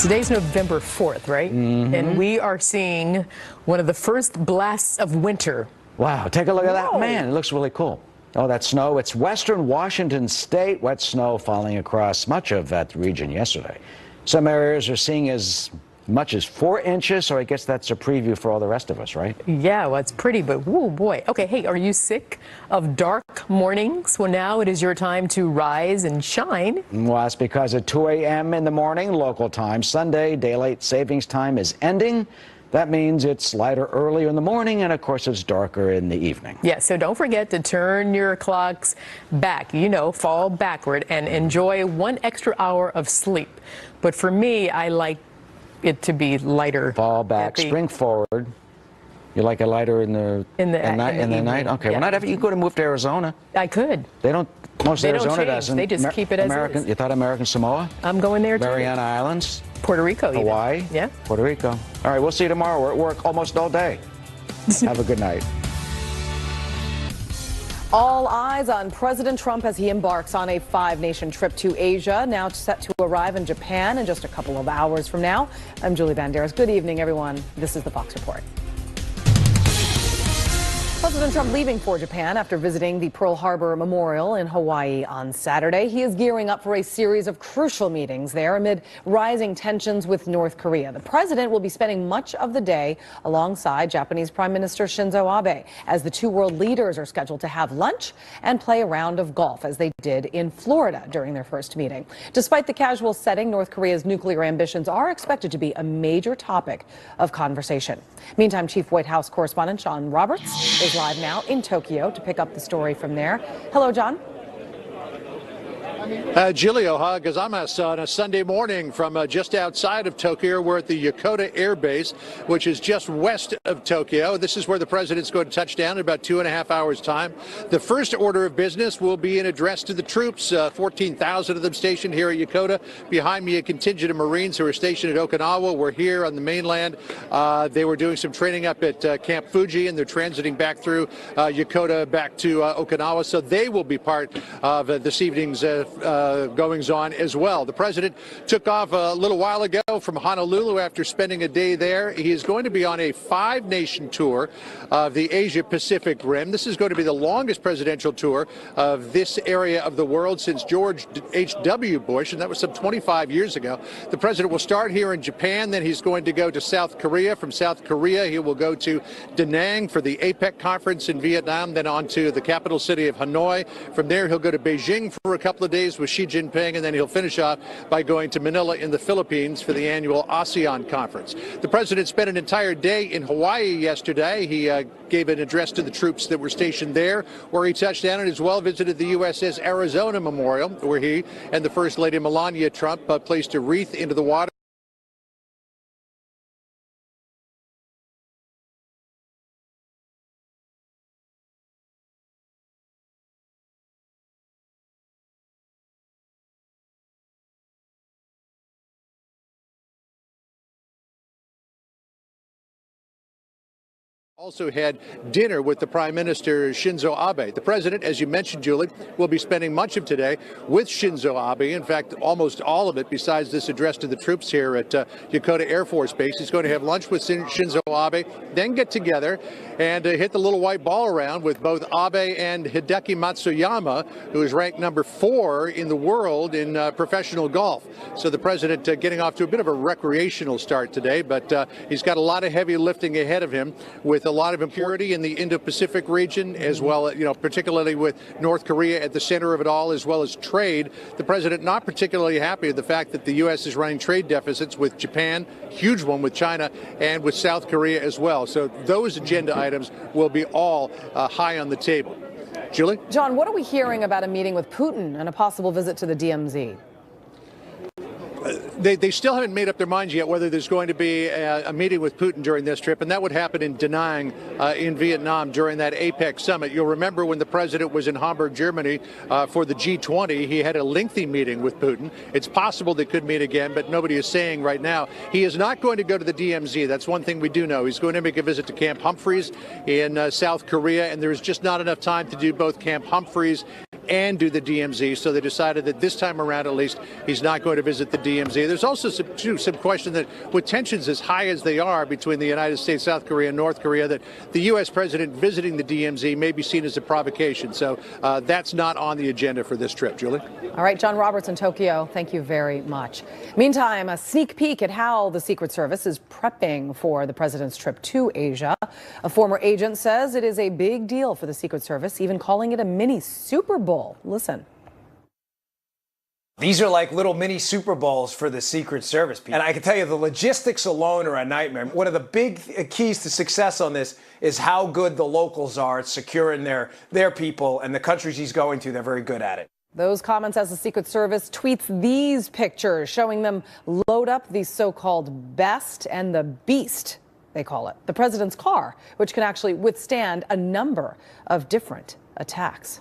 Today's November 4th, right? And we are seeing one of the first blasts of winter. Wow, take a look at that. Man, it looks really cool. Oh, that snow. It's western Washington state. Wet snow falling across much of that region yesterday. Some areas are seeing as much as 4 inches, so I guess that's a preview for all the rest of us, right? Yeah, well, it's pretty, but whoa, boy. Okay, hey, are you sick of dark mornings? Well, now it is your time to rise and shine. Well, that's because at 2 a.m. in the morning, local time, Sunday, daylight savings time is ending. That means it's lighter earlier in the morning, and of course, it's darker in the evening. Yeah, so don't forget to turn your clocks back, fall backward and enjoy 1 extra hour of sleep. But for me, I like it to be lighter. Fall back, spring forward. You like it lighter in the night? Okay, yeah. well, not every, you could move to Arizona. I could. They don't, most They Arizona don't change. doesn't. They just keep it as American, is. You thought American Samoa? I'm going there too. Mariana Islands? Puerto Rico, even. Hawaii? Yeah. Puerto Rico. All right, we'll see you tomorrow. We're at work almost all day. Have a good night. All eyes on President Trump as he embarks on a 5-nation trip to Asia, now set to arrive in Japan in just a couple of hours from now. I'm Julie Banderas. Good evening, everyone. This is the Fox Report. President Trump leaving for Japan after visiting the Pearl Harbor Memorial in Hawaii on Saturday. He is gearing up for a series of crucial meetings there amid rising tensions with North Korea. The president will be spending much of the day alongside Japanese Prime Minister Shinzo Abe, as the two world leaders are scheduled to have lunch and play a round of golf, as they did in Florida during their first meeting. Despite the casual setting, North Korea's nuclear ambitions are expected to be a major topic of conversation. Meantime, Chief White House correspondent John Roberts is live now in Tokyo to pick up the story from there. Hello, John. Julio Gazamas on a Sunday morning from just outside of Tokyo. We're at the Yokota Air Base, which is just west of Tokyo. This is where the president's going to touch down in about 2.5 hours' time. The first order of business will be an address to the troops, 14,000 of them stationed here at Yokota. Behind me, a contingent of Marines who are stationed at Okinawa. We're here on the mainland. They were doing some training up at Camp Fuji, and they're transiting back through Yokota back to Okinawa. So they will be part of this evening's goings-on as well. The president took off a little while ago from Honolulu after spending a day there. He is going to be on a 5-nation tour of the Asia-Pacific Rim. This is going to be the longest presidential tour of this area of the world since George H.W. Bush, and that was some 25 years ago. The president will start here in Japan, then he's going to go to South Korea. From South Korea, he will go to Da Nang for the APEC conference in Vietnam, then on to the capital city of Hanoi. From there, he'll go to Beijing for a couple of days with Xi Jinping, and then he'll finish off by going to Manila in the Philippines for the annual ASEAN conference. The president spent an entire day in Hawaii yesterday. He gave an address to the troops that were stationed there, where he touched down and as well visited the USS Arizona Memorial, where he and the First Lady Melania Trump placed a wreath into the water. Also had dinner with the Prime Minister Shinzo Abe. The president, as you mentioned, Julie, will be spending much of today with Shinzo Abe. In fact, almost all of it, besides this address to the troops here at Yokota Air Force Base. He's going to have lunch with Shinzo Abe, then get together and hit the little white ball around with both Abe and Hideki Matsuyama, who is ranked number 4 in the world in professional golf. So the president getting off to a bit of a recreational start today, but he's got a lot of heavy lifting ahead of him with a lot of impurity in the Indo-Pacific region, as well, particularly with North Korea at the center of it all, as well as trade. The president not particularly happy with the fact that the U.S. is running trade deficits with Japan, huge one with China, and with South Korea as well. So those agenda items will be all high on the table. Julie? John, what are we hearing about a meeting with Putin and a possible visit to the DMZ? They still haven't made up their minds yet whether there's going to be a meeting with Putin during this trip, and that would happen in Da Nang in Vietnam during that APEC summit. You'll remember when the president was in Hamburg, Germany for the G20, he had a lengthy meeting with Putin. It's possible they could meet again, but nobody is saying right now. He is not going to go to the DMZ. That's one thing we do know. He's going to make a visit to Camp Humphreys in South Korea, and there's just not enough time to do both Camp Humphreys and do the DMZ. So they decided that this time around, at least, he's not going to visit the DMZ. There's also some question that with tensions as high as they are between the United States, South Korea, and North Korea, that the U.S. president visiting the DMZ may be seen as a provocation. So that's not on the agenda for this trip. Julie? All right, John Roberts in Tokyo, thank you very much. Meantime, a sneak peek at how the Secret Service is prepping for the president's trip to Asia. A former agent says it is a big deal for the Secret Service, even calling it a mini Super Bowl. Listen. These are like little mini Super Bowls for the Secret Service people. And I can tell you the logistics alone are a nightmare. One of the big keys to success on this is how good the locals are at securing their people, and the countries he's going to, they're very good at it. Those comments as the Secret Service tweets these pictures showing them load up the so-called Best and the Beast, they call it, the president's car, which can actually withstand a number of different attacks.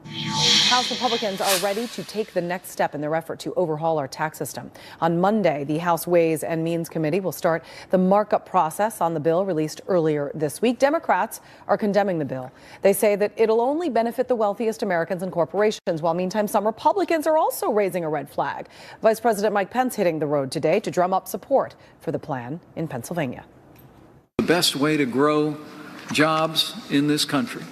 House Republicans are ready to take the next step in their effort to overhaul our tax system. On Monday, the House Ways and Means Committee will start the markup process on the bill released earlier this week. Democrats are condemning the bill. They say that it'll only benefit the wealthiest Americans and corporations, while meantime some Republicans are also raising a red flag. Vice President Mike Pence hitting the road today to drum up support for the plan in Pennsylvania. The best way to grow jobs in this country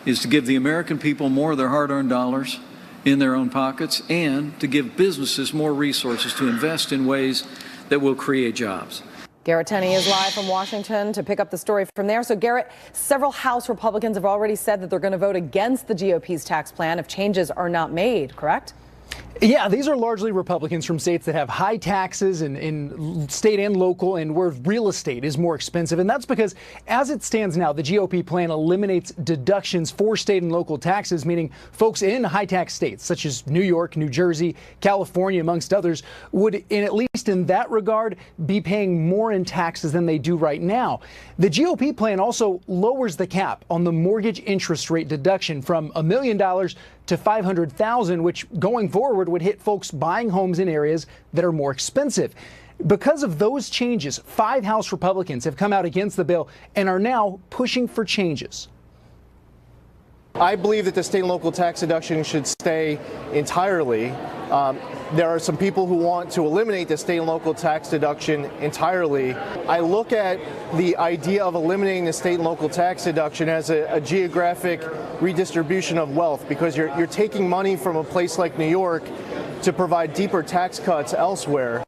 is to give the American people more of their hard-earned dollars in their own pockets, and to give businesses more resources to invest in ways that will create jobs. Garrett Tenney is live from Washington to pick up the story from there. So, Garrett, several House Republicans have already said that they're going to vote against the GOP's tax plan if changes are not made, correct? Yeah, these are largely Republicans from states that have high taxes in state and local, and where real estate is more expensive. And that's because, as it stands now, the GOP plan eliminates deductions for state and local taxes, meaning folks in high tax states such as New York, New Jersey, California, amongst others, would, at least in that regard, be paying more in taxes than they do right now. The GOP plan also lowers the cap on the mortgage interest rate deduction from $1 million to $500,000, which going forward would hit folks buying homes in areas that are more expensive. Because of those changes, 5 House Republicans have come out against the bill and are now pushing for changes. I believe that the state and local tax deduction should stay entirely. There are some people who want to eliminate the state and local tax deduction entirely. I look at the idea of eliminating the state and local tax deduction as a geographic redistribution of wealth, because you're taking money from a place like New York to provide deeper tax cuts elsewhere.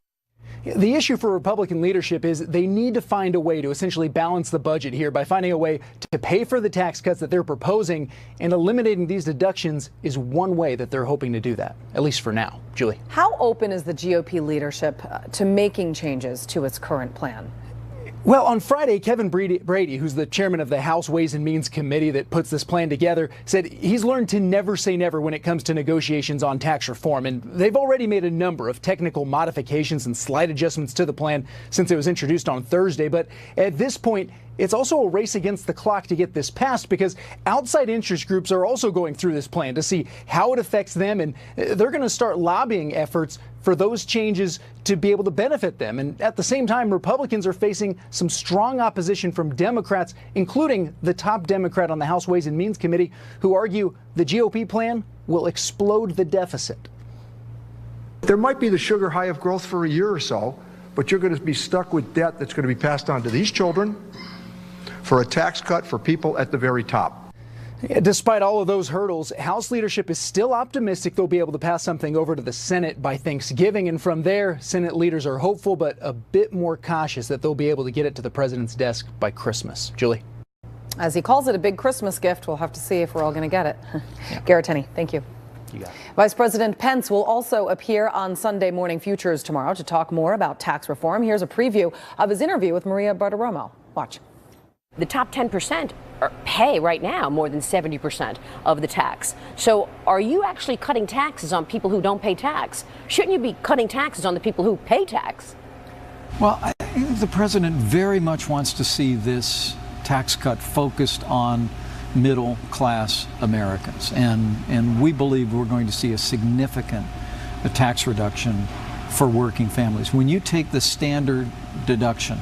The issue for Republican leadership is they need to find a way to essentially balance the budget here by finding a way to pay for the tax cuts that they're proposing, and eliminating these deductions is one way that they're hoping to do that, at least for now. Julie. How open is the GOP leadership to making changes to its current plan? Well, on Friday, Kevin Brady, who's the chairman of the House Ways and Means Committee that puts this plan together, said he's learned to never say never when it comes to negotiations on tax reform. And they've already made a number of technical modifications and slight adjustments to the plan since it was introduced on Thursday. But at this point, it's also a race against the clock to get this passed, because outside interest groups are also going through this plan to see how it affects them, and they're going to start lobbying efforts for those changes to be able to benefit them. And at the same time, Republicans are facing some strong opposition from Democrats, including the top Democrat on the House Ways and Means Committee, who argue the GOP plan will explode the deficit. There might be the sugar high of growth for a year or so, but you're going to be stuck with debt that's going to be passed on to these children for a tax cut for people at the very top. Despite all of those hurdles, House leadership is still optimistic they'll be able to pass something over to the Senate by Thanksgiving. And from there, Senate leaders are hopeful, but a bit more cautious that they'll be able to get it to the president's desk by Christmas. Julie. As he calls it a big Christmas gift, we'll have to see if we're all going to get it. Yeah. Garrett Tenney, thank you. You got it. Vice President Pence will also appear on Sunday Morning Futures tomorrow to talk more about tax reform. Here's a preview of his interview with Maria Bartiromo. Watch. The top 10% pay right now more than 70% of the tax. So are you actually cutting taxes on people who don't pay tax? Shouldn't you be cutting taxes on the people who pay tax? Well, I think the president very much wants to see this tax cut focused on middle class Americans. And we believe we're going to see a significant tax reduction for working families. When you take the standard deduction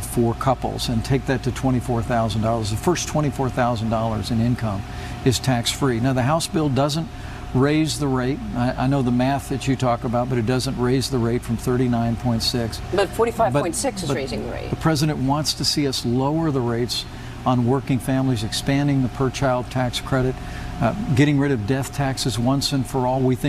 for couples and take that to $24,000. The first $24,000 in income is tax-free. Now, the House bill doesn't raise the rate. I know the math that you talk about, but it doesn't raise the rate from 39.6. But 45.6 is raising the rate. The president wants to see us lower the rates on working families, expanding the per-child tax credit, getting rid of death taxes once and for all. We think